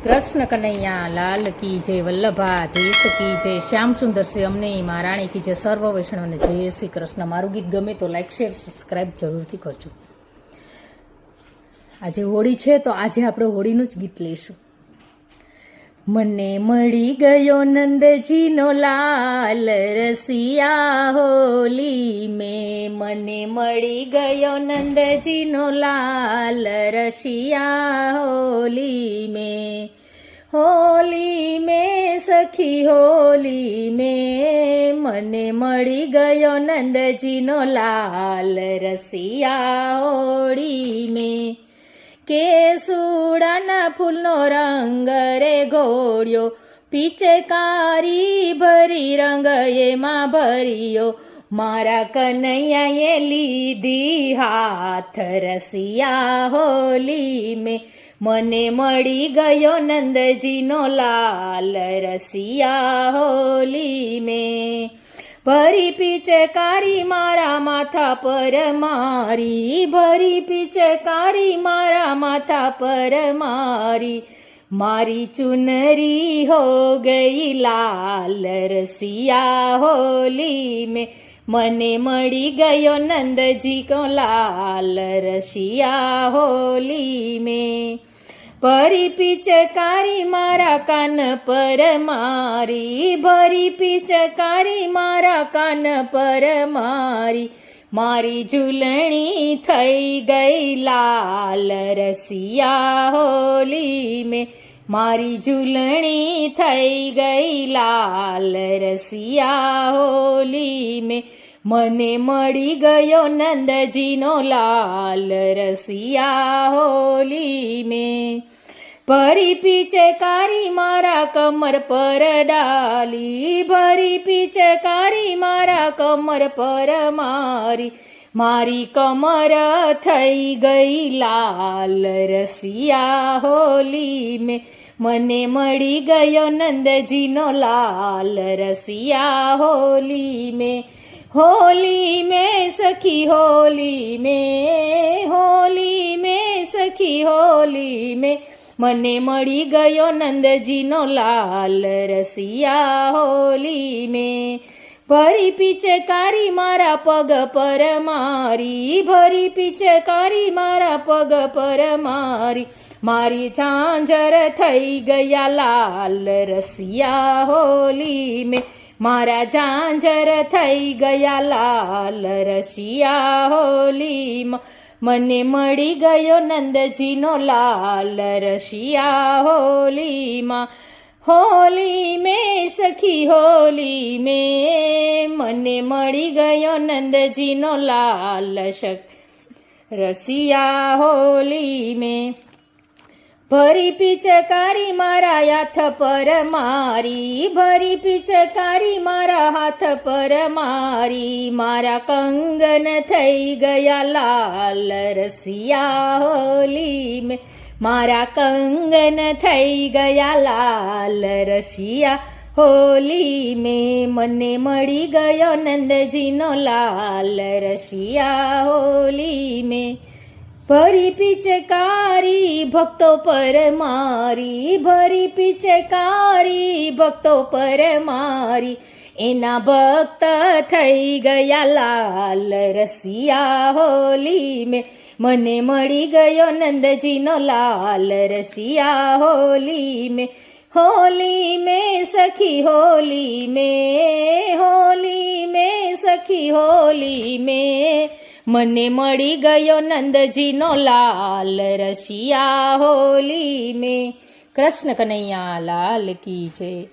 कृष्ण कन्हैया लाल की जय, वल्लभाधीश की जय, श्याम सुंदर श्री अमने महाराणी की जय, सर्व वैष्णव ने जय श्री कृष्ण। मारू गीत गमे तो लाइक शेर सब्सक्राइब जरूरथी करजो। आज होળી છે તો આજે આપણે હોળીનું જ ગીત લઈશું। મને મળી ગયો નંદજીનો લાલ રસિયા હોલી में, મને મળી ગયો નંદજીનો લાલ રસિયા હોલી में। होली में सखी होली में, मने मળી गयो नंदजीनो लाल रसिया होली में। केसुडाना फूलनो रंग रे घोड़ियो, पिचकारी भरी रंग एमां भरियो, मारा कन्हैयाए लीधी हाथ रसिया होली में। मने मળી गयो नंदजीनो लाल रसिया होली में। भरी पिचकारी मारा माथा पर मारी, भरी पिचकारी मारा माथा पर मारी, मारी चुनरी हो गई लाल रसिया होली में। मने मળી गयो नंदजी को लाल रसिया होली में। भरी पिचकारी मारा कान पर मारी, भरी पिचकारी मारा कान पर मारी, मारी झूलणी थई गई लाल रसिया होली में। मारी झूलणी थई गई लाल रसिया होली में। मने मળી गयो नंदजीनो लाल रसिया होली में। भरी पिचकारी मारा कमर पर डाली, भरी पिचकारी मारा कमर पर मारी, मारी कमर थई गई लाल रसिया होली में। मने मળી गयो नंदजीनो लाल रसिया होली में। होली में सखी होली में, होली में सखी होली में, मने मળી गयो नंदजीनो लाल रसिया होली में। भरी पिचकारी मारा पग पर मारी, भरी पिचकारी मारा पग पर मारी, मारी झांझर थई गया लाल रसिया होली में। मारा झांझर थई गया लाल रसिया होली में। मने मળી गयो नंदजीनो लाल रसिया होली में। होली में सखी होली में, मने मળી गयो नंदजीनो लाल रसिया होली में। भरी पिचकारी मारा हाथ पर मारी, भरी पिचकारी मारा हाथ पर मारी, मारा कंगन थई गया लाल रसिया होली में। मारा कंगन थई गया लाल रसिया होली में। मने मળી गयो नंदजीनो लाल रसिया होली में। भरी पिचकारी भक्तों पर मारी, भरी पिचकारी भक्तों पर मारी, एना भक्त थई गया लाल रसिया होली में। मने मળી गयो नंदजीनो लाल रसिया होली में। होली में सखी होली में, होली में सखी होली में, मने मળી गयो नंदजीनो लाल रसिया होली में। कृष्ण कन्हैया लाल की जय।